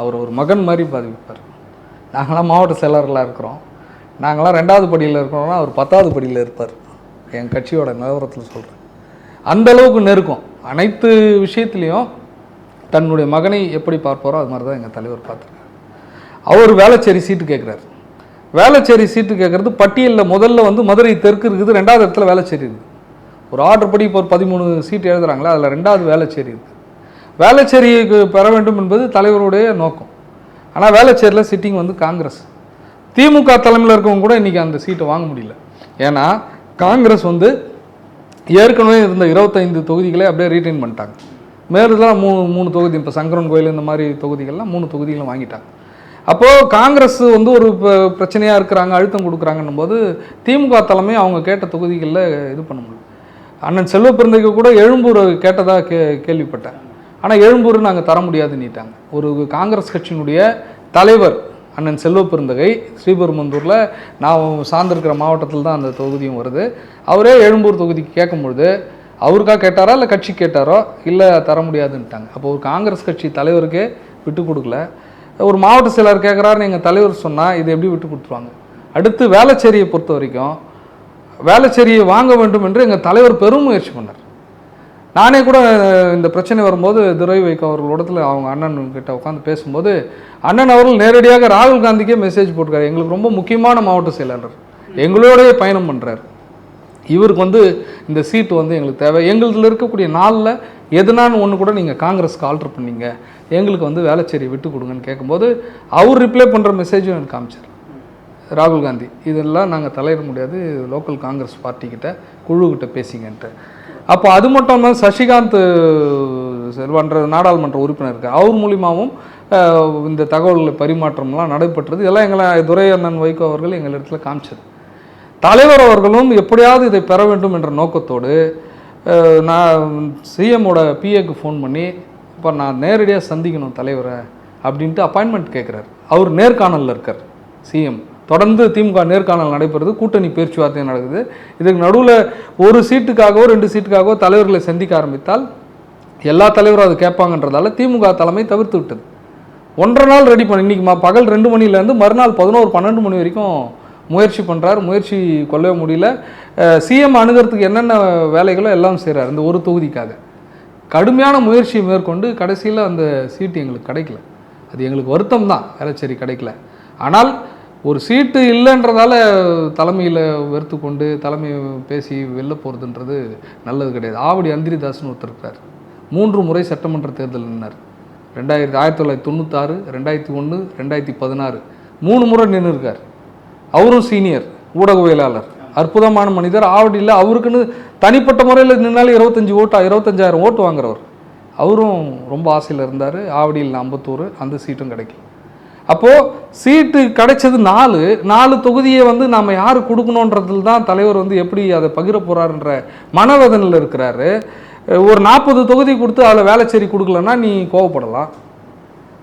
[SPEAKER 4] அவர் ஒரு மகன் மாதிரி பாதிப்பார். நாங்களாம் மாவட்ட செயலாளர்களாக இருக்கிறோம், நாங்களாம் 2வது படியில் இருக்கிறோம்னா அவர் 10வது படியில் இருப்பார். என் கட்சியோட நிலவரத்தில் சொல்கிறேன். அந்தளவுக்கு நெருக்கம். அனைத்து விஷயத்துலேயும் தன்னுடைய மகனை எப்படி பார்ப்பாரோ அது மாதிரி தான் எங்கள் தலைவர் பார்த்துருக்காரு. அவர் வேளச்சேரி சீட்டு கேட்குறாரு. வேளச்சேரி சீட்டு கேட்குறது பட்டியலில் முதல்ல மதுரை தெற்கு இருக்குது, 2வது இடத்துல வேளச்சேரி இருக்குது. ஒரு ஆர்டர் படி இப்போ ஒரு 13 சீட்டு எழுதுகிறாங்களா, அதில் 2வது வேளச்சேரி இருக்குது. வேளச்சேரிக்கு பெற வேண்டும் என்பது தலைவருடைய நோக்கம். ஆனால் வேளச்சேரியில் சிட்டிங் காங்கிரஸ். திமுக தலைமையில் இருக்கவங்க கூட இன்றைக்கி அந்த சீட்டை வாங்க முடியல. ஏன்னா காங்கிரஸ் ஏற்கனவே இருந்த 25 தொகுதிகளை அப்படியே ரீட்டைன் பண்ணிட்டாங்க. மேலும் 3 தொகுதி, இப்போ சங்கரன் கோயில் இந்த மாதிரி தொகுதிகள்லாம் 3 தொகுதிகளும் வாங்கிட்டாங்க. அப்போது காங்கிரஸ் ஒரு பிரச்சனையாக இருக்கிறாங்க, அழுத்தம் கொடுக்குறாங்கன்னும் போது திமுக தலைமை அவங்க கேட்ட தொகுதிகளில் இது பண்ண முடியும். அண்ணன் செல்வ பெருந்தைக்கு கூட எழும்பூர் கேட்டதாக கேள்விப்பட்டேன். ஆனால் எழும்பூர் நாங்கள் தர முடியாதுன்னுட்டாங்க. ஒரு காங்கிரஸ் கட்சியினுடைய தலைவர் அண்ணன் செல்வ பெருந்தகை ஸ்ரீபெரும்புதூரில் நான் சார்ந்திருக்கிற மாவட்டத்தில் தான் அந்த தொகுதியும் வருது. அவரே எழும்பூர் தொகுதிக்கு கேட்கும்பொழுது அவருக்காக கேட்டாரா இல்லை கட்சி கேட்டாரோ, இல்லை தர முடியாதுன்ட்டாங்க. அப்போ ஒரு காங்கிரஸ் கட்சி தலைவருக்கே விட்டு கொடுக்கல. ஒரு மாவட்ட செயலர் கேட்குறாருன்னு எங்கள் தலைவர் சொன்னால் இது எப்படி விட்டு கொடுத்துருவாங்க? அடுத்து வேளச்சேரியை பொறுத்த வரைக்கும் வேளச்சேரியை வாங்க வேண்டும் என்று எங்கள் தலைவர் பெரும் முயற்சி பண்ணார். நானே கூட இந்த பிரச்சனை வரும்போது துரை வைகோ அவர்களோடத்தில் அவங்க அண்ணன் கிட்ட உட்காந்து பேசும்போது அண்ணன் அவர்கள் நேரடியாக ராகுல் காந்திக்கே மெசேஜ் போட்டிருக்காரு. எங்களுக்கு ரொம்ப முக்கியமான மாவட்ட செயலாளர், எங்களோடய பயணம் பண்ணுறார், இவருக்கு இந்த சீட்டு எங்களுக்கு தேவை, எங்களுக்கு இருக்கக்கூடிய நாளில் எதுனான்னு ஒன்று கூட நீங்கள் காங்கிரஸ்க்கு ஆல்டர் பண்ணீங்க, எங்களுக்கு வேளச்சேரி விட்டு கொடுங்கன்னு கேட்கும்போது அவர் ரிப்ளை பண்ணுற மெசேஜும் எனக்கு காமிச்சார். ராகுல் காந்தி இதெல்லாம் நாங்கள் தலையிட முடியாது, லோக்கல் காங்கிரஸ் பார்ட்டிக்கிட்ட குழுக்கிட்ட பேசிங்கன்ட்டு. அப்போ அது மட்டும் இல்லாமல் சசிகாந்த் செல்வன்ற நாடாளுமன்ற உறுப்பினர் இருக்கார், அவர் மூலியமாகவும் இந்த தகவல்கள் பரிமாற்றம்லாம் நடைபெற்றது. இதெல்லாம் எங்களை துரை அண்ணன் வைகோ அவர்கள் எங்கள் இடத்துல காமிச்சது. தலைவர் அவர்களும் எப்படியாவது இதை பெற வேண்டும் என்ற நோக்கத்தோடு நான் சிஎம்மோட பிஏக்கு ஃபோன் பண்ணி இப்போ நான் நேரடியாக சந்திக்கணும் தலைவரை அப்படின்ட்டு அப்பாயின்மெண்ட் கேட்குறாரு. அவர் நேர்காணலில் இருக்கார். சிஎம் தொடர்ந்து திமுக நேர்காணல் நடைபெறுது, கூட்டணி பேச்சுவார்த்தை நடக்குது. இதுக்கு நடுவில் ஒரு சீட்டுக்காகவோ 2 சீட்டுக்காகவோ தலைவர்களை சந்திக்க ஆரம்பித்தால் எல்லா தலைவரும் அது கேட்பாங்கன்றதால திமுக தலைமை தவிர்த்து விட்டது. 1.5 நாள் ரெடி பண்ணி இன்றைக்கி பகல் 2 மணிலேருந்து மறுநாள் 11-12 மணி வரைக்கும் முயற்சி பண்ணுறாரு, முயற்சி கொள்ளவே முடியல. சிஎம் அணுகிறதுக்கு என்னென்ன வேலைகளோ எல்லாம் செய்கிறார் இந்த ஒரு தொகுதிக்காக. கடுமையான முயற்சியை மேற்கொண்டு கடைசியில் அந்த சீட்டு எங்களுக்கு கிடைக்கல. அது எங்களுக்கு வருத்தம் தான், வேளச்சேரி கிடைக்கல. ஆனால் ஒரு சீட்டு இல்லைன்றதால தலைமையில் வெறுத்து கொண்டு தலைமை பேசி வெளில போகிறதுன்றது நல்லது கிடையாது. ஆவடி அந்திரிதாஸ்னு ஒருத்தர் இருக்கார், 3 முறை சட்டமன்ற தேர்தல் நின்றார். 1996, 2001, 2016 3 முறை நின்று இருக்கார். அவரும் சீனியர் ஊடகவியலாளர், அற்புதமான மனிதர். ஆவடியில் அவருக்குன்னு தனிப்பட்ட முறையில் நின்னாலும் 25,000 ஓட்டு வாங்குறவர். அவரும் ரொம்ப ஆசையில் இருந்தார். ஆவடியில் 54, அந்த சீட்டும் கிடைக்கும். அப்போது சீட்டு கிடைச்சது 4 தொகுதியை வந்து நாம் யார் கொடுக்கணுன்றதுல தான் தலைவர் வந்து எப்படி அதை பகிர போகிறாருன்ற மனவேதனையில் இருக்கிறாரு. ஒரு 40 தொகுதி கொடுத்து அதில் வேளச்சேரி கொடுக்கலன்னா நீ கோவப்படலாம்,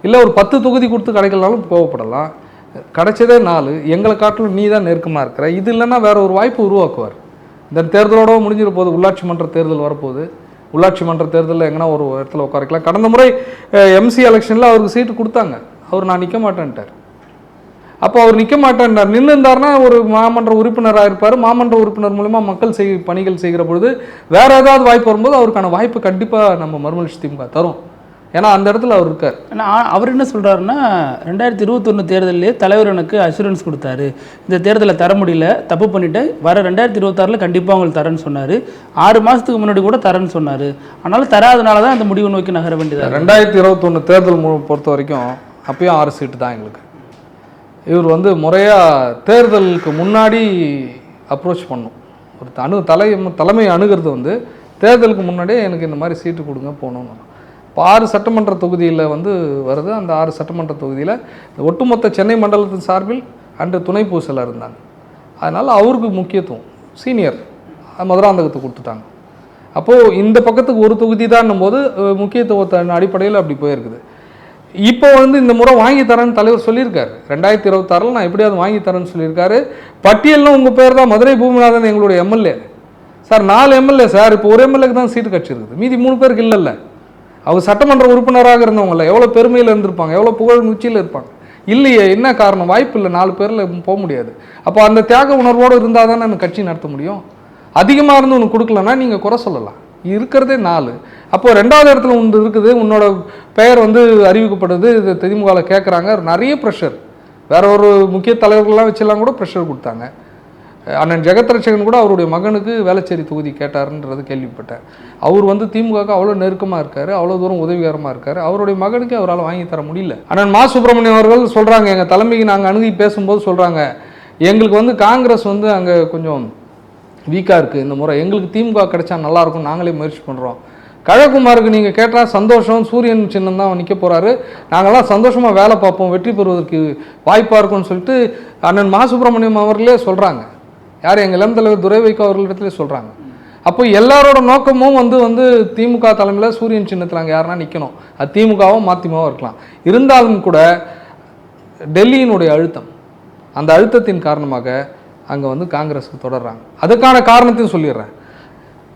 [SPEAKER 4] இல்லை ஒரு 10 தொகுதி கொடுத்து கிடைக்கலனாலும் கோவப்படலாம். கிடைச்சதே 4, எங்களை காட்டிலும் நீ தான் நெருக்கமாக இருக்கிற. இது இல்லைன்னா வேற ஒரு வாய்ப்பு உருவாக்குவார். இந்த தேர்தலோட முடிஞ்சிட போது, உள்ளாட்சி மன்ற தேர்தல் வரப்போகுது. உள்ளாட்சி மன்ற தேர்தலில் எங்கன்னா ஒரு இடத்துல உட்காரிக்கலாம். கடந்த முறை எம்சி எலெக்ஷனில் அவருக்கு சீட்டு கொடுத்தாங்க, அவர் நான் நிற்க மாட்டேன்ட்டார். அப்போ அவர் நிற்க மாட்டேன்ட்டார். நின்று இருந்தார்னா ஒரு மாமன்ற உறுப்பினராக இருப்பார். மாமன்ற உறுப்பினர் மூலமாக மக்கள் பணிகள் செய்கிற பொழுது வேறு ஏதாவது வாய்ப்பு வரும்போது அவருக்கான வாய்ப்பு கண்டிப்பாக நம்ம மறுமலர்ச்சி திமுக தரும். ஏன்னா அந்த இடத்துல அவர் இருக்கார்.
[SPEAKER 5] ஆனால் அவர் என்ன சொல்கிறாருன்னா, 2021 தேர்தலிலே தலைவர் எனக்கு அஷூரன்ஸ் கொடுத்தாரு, இந்த தேர்தலில் தர முடியல, தப்பு பண்ணிவிட்டு வர 2026 கண்டிப்பாக அவங்களுக்கு தரேன்னு சொன்னார். 6 மாதத்துக்கு முன்னாடி கூட தரேன்னு சொன்னார். ஆனாலும் தராதனால தான் அந்த முடிவு நோக்கி நகர வேண்டியது.
[SPEAKER 4] 2021 தேர்தல் பொறுத்த வரைக்கும் அப்பயும் 6 சீட்டு தான் எங்களுக்கு. இவர் வந்து முறையாக தேர்தலுக்கு முன்னாடி அப்ரோச் பண்ணும். ஒரு தலைமை அணுகிறது வந்து தேர்தலுக்கு முன்னாடியே எனக்கு இந்த மாதிரி சீட்டு கொடுங்க போகணுன்னு. இப்போ 6 சட்டமன்ற தொகுதியில் வந்து வருது. அந்த 6 சட்டமன்ற தொகுதியில் ஒட்டுமொத்த சென்னை மண்டலத்தின் சார்பில் அன்று துணை பூசலாக இருந்தாங்க. அதனால் அவருக்கு முக்கியத்துவம், சீனியர் மதுராந்தகத்தை கொடுத்துட்டாங்க. அப்போது இந்த பக்கத்துக்கு ஒரு தொகுதி தான் போது முக்கியத்துவத்தின் அடிப்படையில் அப்படி போயிருக்குது. இப்போ வந்து இந்த முறை வாங்கி தரேன்னு தலைவர் சொல்லியிருக்காரு. 2026 நான் எப்படியாவது வாங்கி தரேன்னு சொல்லியிருக்காரு. பட்டியலில் உங்கள் பேர் தான், மதுரை பூமிநாதன் எங்களுடைய எம்எல்ஏ சார். 4 MLA sir. இப்போ ஒரு எம்எல்ஏக்கு தான் சீட்டு கிடச்சிருக்குது, மீதி 3 பேருக்கு இல்லைல்ல. அவங்க சட்டமன்ற உறுப்பினராக இருந்தவங்கள எவ்வளோ பெருமையில் இருந்திருப்பாங்க, எவ்வளோ புகழ் உச்சியில் இருப்பாங்க. இல்லையே, என்ன காரணம்? வாய்ப்பு இல்லை, 4 பேரில் போக முடியாது. அப்போ அந்த தியாக உணர்வோடு இருந்தால் தானே எனக்கு கட்சி நடத்த முடியும். அதிகமாக இருந்து உனக்கு கொடுக்கலன்னா நீங்கள் குறை சொல்லலாம். இருக்கிறதே 4. அப்போது 2வது இடத்துல ஒன்று இருக்குது, உன்னோட பெயர் வந்து அறிவிக்கப்படுது, இது திமுகவில் கேட்குறாங்க. நிறைய ப்ரெஷர், வேற ஒரு முக்கிய தலைவர்கள்லாம் வச்செல்லாம் கூட ப்ரெஷர் கொடுத்தாங்க. அண்ணன் ஜெகத்ரட்சகன் கூட அவருடைய மகனுக்கு வேளச்சேரி தொகுதி கேட்டாருன்றது கேள்விப்பட்டேன். அவர் வந்து திமுகவுக்கு அவ்வளோ நெருக்கமாக இருக்கார், அவ்வளோ தூரம் உதவிகரமாக இருக்கார். அவருடைய மகனுக்கு அவரால் வாங்கி தர முடியல. அண்ணன் மா சுப்பிரமணியம் அவர்கள் சொல்கிறாங்க, எங்கள் தலைமைக்கு நாங்கள் அணுகி பேசும்போது சொல்கிறாங்க, எங்களுக்கு வந்து காங்கிரஸ் வந்து அங்கே கொஞ்சம் வீக்காக இருக்குது, இந்த முறை எங்களுக்கு திமுக கிடைச்சா நல்லாயிருக்கும், நாங்களே முயற்சி பண்ணுறோம். கழகுமாருக்கு நீங்கள் கேட்டால் சந்தோஷம், சூரியன் சின்னம் தான் நிற்க போகிறாரு, நாங்கள்லாம் சந்தோஷமாக வேலை பார்ப்போம், வெற்றி பெறுவதற்கு வாய்ப்பாக இருக்கும்னு சொல்லிட்டு அண்ணன் மா சுப்பிரமணியம் அவர்களே சொல்கிறாங்க. யார்? எங்கள் இளம் தலைவர் துரை வைகோ அவர்களிடத்துல சொல்கிறாங்க. அப்போ எல்லாரோட நோக்கமும் வந்து திமுக தலைமையில் சூரியன் சின்னத்தில் அங்கே யாருன்னா நிற்கணும். அது திமுகவும் மதிமுகவும் இருக்கலாம். இருந்தாலும் கூட டெல்லியினுடைய அழுத்தம், அந்த அழுத்தத்தின் காரணமாக அங்கே வந்து காங்கிரஸுக்கு தொடர்றாங்க. அதுக்கான காரணத்தையும் சொல்லிடுறேன்.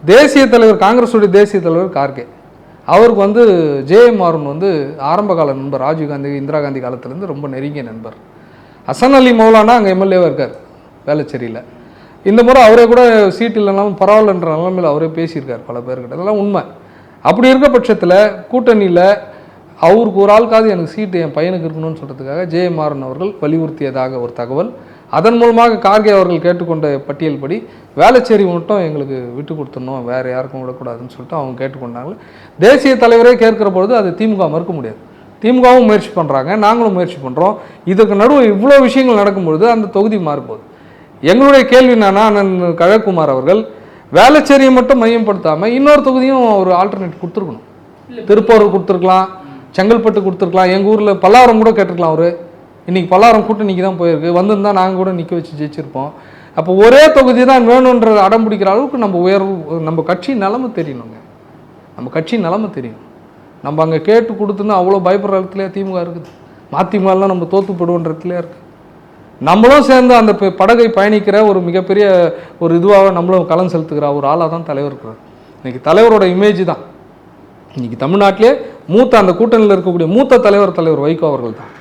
[SPEAKER 4] தேசிய தலைவர், காங்கிரஸுடைய தேசிய தலைவர் கார்கே, அவருக்கு வந்து ஜேஎம்ஆர்னு வந்து ஆரம்பகால நண்பர், ராஜீவ்காந்தி இந்திரா காந்தி காலத்திலேருந்து ரொம்ப நெருங்கிய நண்பர். ஹசன் அலி மௌலானா அங்கே எம்எல்ஏவாக இருக்கார் வேளச்சேரியில். இந்த முறை அவரே கூட சீட் இல்லைனாலும் பரவாயில்லன்ற நிலைமையில் அவரே பேசியிருக்கார் பல பேர்கிட்ட. அதெல்லாம் உண்மை. அப்படி இருக்க பட்சத்தில் கூட்டணியில் அவருக்கு ஒரு ஆளுக்காவது எனக்கு சீட்டு என் பையனுக்கு இருக்கணும்னு சொல்கிறதுக்காக ஜேஎம்ஆர்என் அவர்கள் வலியுறுத்தியதாக ஒரு தகவல். அதன் மூலமாக கார்கே அவர்கள் கேட்டுக்கொண்ட பட்டியல் படி வேளச்சேரி மட்டும் எங்களுக்கு விட்டு கொடுத்துடணும், வேறு யாருக்கும் விடக்கூடாதுன்னு சொல்லிட்டு அவங்க கேட்டுக்கொண்டாங்க. தேசிய தலைவரே கேட்குற பொழுது அது திமுக மறுக்க முடியாது. திமுகவும் முயற்சி பண்ணுறாங்க, நாங்களும் முயற்சி பண்ணுறோம். இதுக்கு நடுவில் இவ்வளோ விஷயங்கள் நடக்கும்பொழுது அந்த தொகுதி மாறுபோகுது. எங்களுடைய கேள்வி என்னன்னா, அண்ணன் கழகுமார் அவர்கள் வேளச்சேரியை மட்டும் மையப்படுத்தாமல் இன்னொரு தொகுதியும் ஒரு ஆல்டர்னேட் கொடுத்துருக்கணும். திருப்பூர் கொடுத்துருக்கலாம், செங்கல்பட்டு கொடுத்துருக்கலாம், எங்கள் ஊரில் பல்லாவரம் கூட கேட்டிருக்கலாம். அவர் இன்றைக்கி பல்லாவரம் கூட்டணிக்கு தான் போயிருக்கு, வந்திருந்தால் நாங்கள் கூட நிற்க வச்சு ஜெயிச்சிருப்போம். அப்போ ஒரே தொகுதி தான் வேணுன்ற அடம் பிடிக்கிற அளவுக்கு நம்ம கட்சி நிலைமை தெரியணுங்க. நம்ம கட்சி நிலைமை தெரியும். நம்ம அங்கே கேட்டு கொடுத்துன்னு அவ்வளோ பயப்படுற இடத்துலையே திமுக இருக்குது. மதிமுகலாம் நம்ம தோற்று போடுவோன்றதுலேயே இருக்குது. நம்மளும் சேர்ந்து அந்த படகை பயணிக்கிற ஒரு மிகப்பெரிய ஒரு இதுவாக நம்மளும் களம் செலுத்துகிற ஒரு ஆளாக தான் தலைவர் இருக்கிறார். இன்றைக்கி தலைவரோட இமேஜ் தான் இன்றைக்கி தமிழ்நாட்டிலே அந்த கூட்டணியில் இருக்கக்கூடிய மூத்த தலைவர் வைகோ அவர்கள் தான்.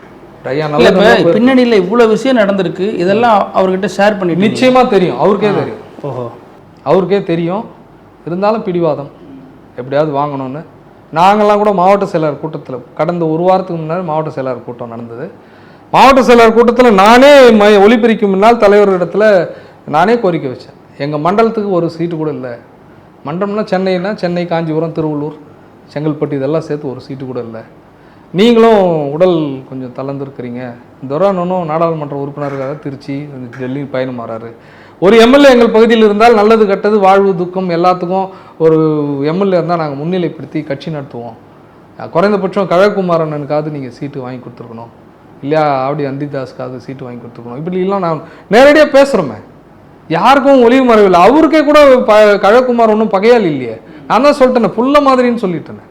[SPEAKER 4] ஐயா
[SPEAKER 5] இல்ல இப்ப
[SPEAKER 4] நல்ல
[SPEAKER 5] பின்னணியில இவ்வளவு விஷயம் நடந்திருக்கு, இதெல்லாம் அவர்கிட்ட ஷேர் பண்ணிட்டு
[SPEAKER 4] நிச்சயமா தெரியும், அவருக்கே தெரியும்,
[SPEAKER 5] ஓஹோ
[SPEAKER 4] அவருக்கே தெரியும். இருந்தாலும் பிடிவாதம் எப்படியாவது வாங்கணும்னு. நாங்கள்லாம் கூட மாவட்ட செயலாளர் கூட்டத்தில் கடந்த ஒரு வாரத்துக்கு முன்னாடி மாவட்ட செயலாளர் கூட்டம் நடந்தது. மாவட்ட செயலாளர் கூட்டத்தில் நானே ஒலிபெருக்கி முன்னால் தலைவரிடத்தில் நானே கோரிக்கை வச்சேன். எங்கள் மண்டலத்துக்கு ஒரு சீட்டு கூட இல்லை. மண்டலம்னா சென்னை, காஞ்சிபுரம், திருவள்ளூர், செங்கல்பட்டு இதெல்லாம் சேர்த்து ஒரு சீட்டு கூட இல்லை. நீங்களும் உடல் கொஞ்சம் தளர்ந்துருக்கிறீங்க. துரானனும் நாடாளுமன்ற உறுப்பினருக்காக திருச்சி, டெல்லி பயணம் வராரு. ஒரு எம்எல்ஏ எங்கள் பகுதியில் இருந்தால் நல்லது கெட்டது வாழ்வு துக்கம் எல்லாத்துக்கும் ஒரு எம்எல்ஏ இருந்தால் நாங்கள் முன்னிலைப்படுத்தி கட்சி நடத்துவோம். குறைந்தபட்சம் கழகுமாரனுக்காவது நீங்கள் சீட்டு வாங்கி கொடுத்துருக்கணும், இல்லையா ஆவடி அந்திதாஸ்க்காவது சீட்டு வாங்கி கொடுத்துருக்கணும். இப்படிலாம் நான் நேரடியாக பேசுகிறோமே, யாருக்கும் ஒளிவு மறைவில்லை. அவருக்கே கூட கழகுமார் ஒன்றும் பகையால் இல்லையே. நான் தான் சொல்லிட்டேன், புள்ள மாதிரின்னு சொல்லிட்டேன்.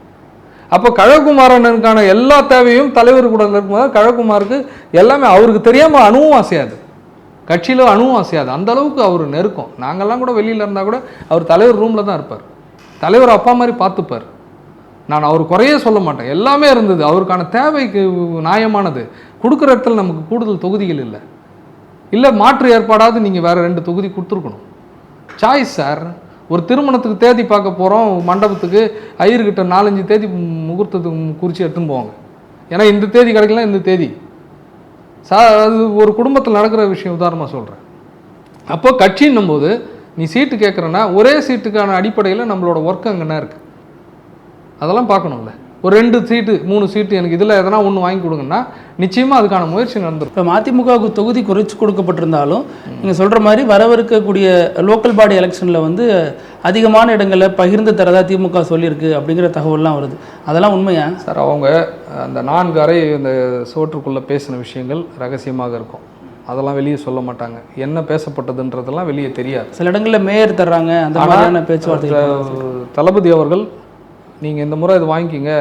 [SPEAKER 4] அப்போ கழகுமாரனுக்கான எல்லா தேவையும் தலைவர் கூட இருக்கும்போது கழகுமாருக்கு எல்லாமே அவருக்கு தெரியாமல் அணுவும் அசையாது, கட்சியில் அணுவும் அசையாது. அந்த அளவுக்கு அவர் நெருக்கம். நாங்கள்லாம் கூட வெளியில் இருந்தால் கூட அவர் தலைவர் ரூமில் தான் இருப்பார். தலைவர் அப்பா மாதிரி பார்த்துப்பார். நான் அவர் குறையே சொல்ல மாட்டேன், எல்லாமே இருந்தது. அவருக்கான தேவைக்கு நியாயமானது. கொடுக்குற இடத்துல நமக்கு கூடுதல் தொகுதிகள் இல்லை மாற்று ஏற்பாடாவது நீங்கள் வேறு 2 தொகுதி கொடுத்துருக்கணும். Choice sir. ஒரு திருமணத்துக்கு தேதி பார்க்க போகிறோம், மண்டபத்துக்கு ஐயர்கிட்ட 4-5 தேதி முகூர்த்தத்துக்கு குறித்து எடுத்துன்னு போவாங்க. ஏன்னா இந்த தேதி கிடைக்கலாம், இந்த தேதி சார். அது ஒரு குடும்பத்தில் நடக்கிற விஷயம், உதாரணமாக சொல்கிறேன். அப்போ கட்சின்னும் போது நீ சீட்டு கேட்குறேன்னா ஒரே சீட்டுக்கான அடிப்படையில் நம்மளோட ஒர்க் அங்கேனா இருக்குது, அதெல்லாம் பார்க்கணும்ல. ஒரு 2 சீட்டு 3 சீட்டு எனக்கு இதில் எதனா ஒன்று வாங்கி கொடுங்கன்னா நிச்சயமாக அதுக்கான முயற்சி நடந்துடும்.
[SPEAKER 5] இப்போ மதிமுகவுக்கு தொகுதி குறைச்சி கொடுக்கப்பட்டிருந்தாலும் நீங்கள் சொல்கிற மாதிரி வரவிருக்கக்கூடிய லோக்கல் பாடி எலெக்ஷனில் வந்து அதிகமான இடங்களில் பகிர்ந்து தரதா திமுக சொல்லியிருக்கு அப்படிங்கிற தகவல்லாம் வருது. அதெல்லாம் உண்மையா
[SPEAKER 4] சார்? அவங்க அந்த 4 அறை அந்த சோற்றுக்குள்ளே பேசின விஷயங்கள் ரகசியமாக இருக்கும், அதெல்லாம் வெளியே சொல்ல மாட்டாங்க. என்ன பேசப்பட்டதுன்றதெல்லாம் வெளியே தெரியாது.
[SPEAKER 5] சில இடங்களில் மேயர் தர்றாங்க, அந்த மாதிரியான பேச்சுவார்த்தை.
[SPEAKER 4] தளபதி அவர்கள் நீங்கள் இந்த முறை இது வாங்கிக்கிங்க,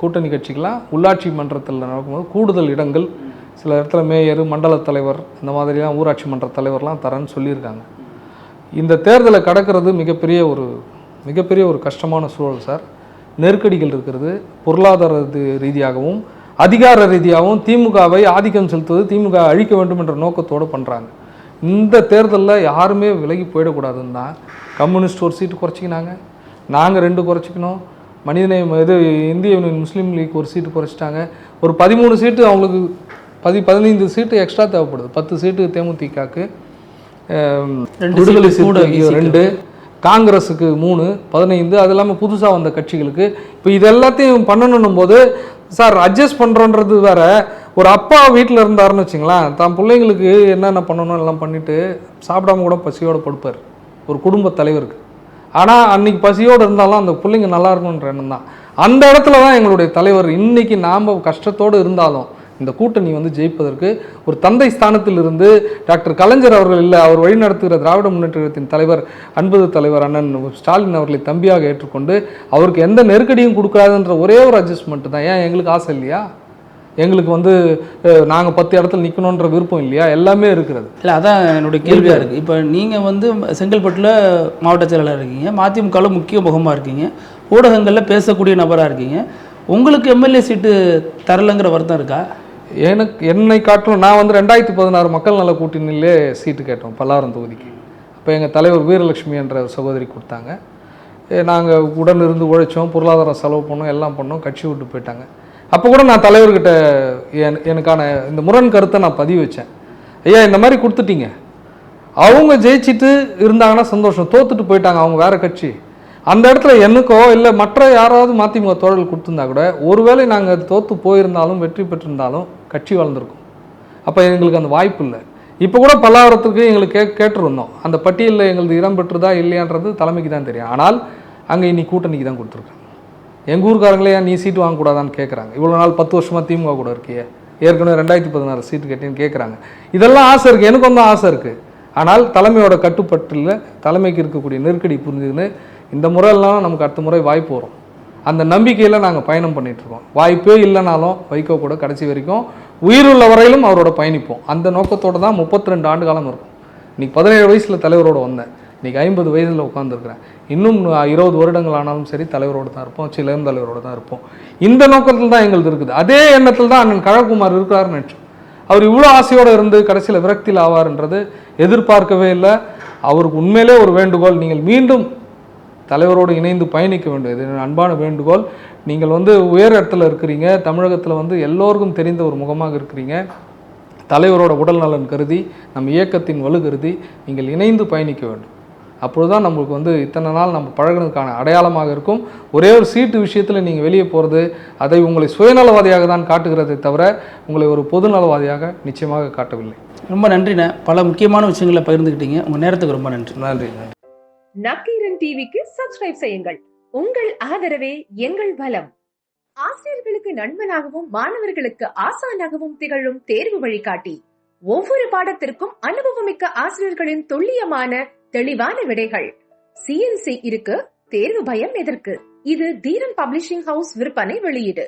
[SPEAKER 4] கூட்டணி கட்சிக்கெலாம் உள்ளாட்சி மன்றத்தில் நடக்கும்போது கூடுதல் இடங்கள் சில இடத்துல மேயர், மண்டல தலைவர், இந்த மாதிரிலாம் ஊராட்சி மன்ற தலைவர்லாம் தரேன்னு சொல்லியிருக்காங்க. இந்த தேர்தலை கடக்கிறது மிகப்பெரிய ஒரு கஷ்டமான சூழல் சார். நெருக்கடிகள் இருக்கிறது. பொருளாதார ரீதியாகவும் அதிகார ரீதியாகவும் திமுகவை ஆதிக்கம் செலுத்துவது, திமுக அழிக்க வேண்டும் என்ற நோக்கத்தோடு பண்ணுறாங்க. இந்த தேர்தலில் யாருமே விலகி போயிடக்கூடாதுன்னு தான் கம்யூனிஸ்ட் ஒரு சீட்டு குறைச்சிக்கினாங்க, நாங்கள் 2 குறைச்சிக்கணும். மனிதநேயம் இந்திய யூனியன் முஸ்லீம் லீக் ஒரு சீட்டு குறைச்சிட்டாங்க. ஒரு 13 சீட்டு அவங்களுக்கு 15 சீட்டு எக்ஸ்ட்ரா தேவைப்படுது. 10 சீட்டு தேமுதிகக்கு, விடுதலை சிறுத்தைக்கு 2, காங்கிரஸுக்கு 3, 15. அது இல்லாமல் புதுசாக வந்த கட்சிகளுக்கு. இப்போ இது எல்லாத்தையும் பண்ணணும் போது சார் அட்ஜஸ்ட் பண்ணுறோன்றது வேற. ஒரு அப்பா வீட்டில் இருந்தாருன்னு வச்சுங்களேன், தான் பிள்ளைங்களுக்கு என்னென்ன பண்ணணும் எல்லாம் பண்ணிவிட்டு சாப்பிடாம கூட பசியோடு படுப்பார் ஒரு குடும்ப தலைவருக்கு. ஆனால் அன்றைக்கி பசியோடு இருந்தாலும் அந்த பிள்ளைங்க நல்லா இருக்கணுன்ற எண்ணம் தான். அந்த இடத்துல தான் எங்களுடைய தலைவர் இன்றைக்கி நாம் கஷ்டத்தோடு இருந்தாலும் இந்த கூட்டணி வந்து ஜெயிப்பதற்கு ஒரு தந்தை ஸ்தானத்தில் இருந்து டாக்டர் கலைஞர் அவர்கள் இல்லை, அவர் வழிநடத்துகிற திராவிட முன்னேற்றத்தின் தலைவர் அன்பது தலைவர் அண்ணன் ஸ்டாலின் அவர்களை தம்பியாக ஏற்றுக்கொண்டு அவருக்கு எந்த நெருக்கடியும் கொடுக்காதுன்ற ஒரே ஒரு அட்ஜஸ்ட்மெண்ட்டு தான். ஏன் எங்களுக்கு ஆசை இல்லையா? எங்களுக்கு வந்து நாங்கள் 10 இடத்துல நிற்கணுன்ற விருப்பம் இல்லையா? எல்லாமே இருக்கிறது.
[SPEAKER 5] இல்லை, அதான் என்னுடைய கேள்வியாக இருக்குது. இப்போ நீங்கள் வந்து செங்கல்பட்டில் மாவட்ட செயலாளர் இருக்கீங்க, மதிமுகவில் முக்கிய முகமாக இருக்கீங்க, ஊடகங்களில் பேசக்கூடிய நபராக இருக்கீங்க. உங்களுக்கு எம்எல்ஏ சீட்டு தரலைங்கிற வருத்தம் இருக்கா?
[SPEAKER 4] என்னை காட்டும் நான் வந்து 2016 மக்கள் நல கூட்டணியிலே சீட்டு கேட்டோம் பல்லாவரம் தொகுதிக்கு. அப்போ எங்கள் தலைவர் வீரலட்சுமி என்ற சகோதரி கொடுத்தாங்க. நாங்கள் உடன் இருந்து உழைச்சோம், பொருளாதாரம் செலவு பண்ணோம், எல்லாம் பண்ணோம். கட்சி விட்டு போயிட்டாங்க. அப்போ கூட நான் தலைவர்கிட்ட எனக்கான இந்த முரண் கருத்தை நான் பதிவு வச்சேன். ஐயா, இந்த மாதிரி கொடுத்துட்டீங்க, அவங்க ஜெயிச்சுட்டு இருந்தாங்கன்னா சந்தோஷம், தோத்துட்டு போயிட்டாங்க அவங்க வேறு கட்சி, அந்த இடத்துல எனக்கோ இல்லை மற்ற யாராவது மதிமுக தோழர்கள் கொடுத்துருந்தா கூட ஒருவேளை நாங்கள் தோற்று போயிருந்தாலும் வெற்றி பெற்றிருந்தாலும் கட்சி வளர்ந்துருக்கும். அப்போ எங்களுக்கு அந்த வாய்ப்பு இல்லை. இப்போ கூட பல்லாவரத்துக்கு எங்களுக்கு கேட்டுருந்தோம், அந்த பட்டியலில் எங்களுக்கு இடம் பெற்றுதா இல்லையான்றது தலைமைக்கு தான் தெரியும். ஆனால் அங்கே இன்னைக்கு கூட்டணிக்கு தான் கொடுத்துருக்காங்க. எங்கள் ஊருக்காரங்களே நீ சீட்டு வாங்கக்கூடாதான்னு கேட்குறாங்க. இவ்வளோ நாள் 10 வருஷமாக திமுக கூட இருக்கியே, ஏற்கனவே 2016 சீட்டு கேட்டேன்னு கேட்குறாங்க. இதெல்லாம் ஆசை இருக்குது, எனக்கு வந்து ஆசை இருக்குது. ஆனால் தலைமையோட கட்டுப்பட்டில் தலைமைக்கு இருக்கக்கூடிய நெருக்கடி புரிஞ்சுன்னு இந்த முறையெல்லாம் நமக்கு அடுத்த முறை வாய்ப்பு வரும். அந்த நம்பிக்கையில் நாங்கள் பயணம் பண்ணிகிட்ருக்கோம். வாய்ப்பே இல்லைனாலும் வைகோ கூட கடைசி வரைக்கும் உயிருள்ள வரையிலும் அவரோட பயணிப்போம். அந்த நோக்கத்தோடு தான் 32 ஆண்டு காலம் இருக்கும். இன்றைக்கி 17 வயசில் தலைவரோடு வந்தேன், இன்றைக்கி 50 வயதில் உட்காந்துருக்கிறேன். இன்னும் 20 வருடங்கள் ஆனாலும் சரி தலைவரோடு தான் இருப்போம், இளம் தலைவரோடு தான் இருப்போம். இந்த நோக்கத்தில் தான் எங்களுக்கு இருக்குது. அதே எண்ணத்தில் தான் அண்ணன் கழகுமார் இருக்கிறாருன்னு நினச்சோம். அவர் இவ்வளோ ஆசையோடு இருந்து கடைசியில் விரக்தியில் ஆவார்ன்றது எதிர்பார்க்கவே இல்லை. அவருக்கு உண்மையிலே ஒரு வேண்டுகோள், நீங்கள் மீண்டும் தலைவரோடு இணைந்து பயணிக்க வேண்டும். இது அன்பான வேண்டுகோள். நீங்கள் உயர் இடத்துல இருக்கிறீங்க, தமிழகத்தில் எல்லோருக்கும் தெரிந்த ஒரு முகமாக இருக்கிறீங்க. தலைவரோட உடல் நலன் கருதி, நம் இயக்கத்தின் வலு கருதி நீங்கள் இணைந்து பயணிக்க வேண்டும். அப்பொழுதுதான் நம்மளுக்கு இத்தனை நாள் நம்ம பழகினதுக்கான அடையாளமாக இருக்கும். ஒரே ஒரு சீட்டு விஷயத்தில் நீங்கள் வெளியே போகிறது அதை உங்களை சுயநலவாதியாக தான் காட்டுகிறதை தவிர உங்களை ஒரு பொதுநலவாதியாக நிச்சயமாக காட்டவில்லை.
[SPEAKER 5] ரொம்ப நன்றிண்ணே, பல முக்கியமான விஷயங்களை பகிர்ந்துக்கிட்டீங்க. உங்கள் நேரத்துக்கு ரொம்ப நன்றி.
[SPEAKER 4] நன்றி.
[SPEAKER 6] நக்கீரன் டிவிக்கு சப்ஸ்கிரைப் செய்யுங்கள். உங்கள் ஆதரவே எங்கள் பலம். ஆசிரியர்களுக்கு நண்பனாகவும் மாணவர்களுக்கு ஆசானாகவும் திகழும் தேர்வு வழிகாட்டி. ஒவ்வொரு பாடத்திற்கும் அனுபவமிக்க ஆசிரியர்களின் துல்லியமான தெளிவான விடைகள். CNC இருக்கு, தேர்வு பயம் எதற்கு? இது தீரன் பப்ளிஷிங் ஹவுஸ் விற்பனை வெளியீடு.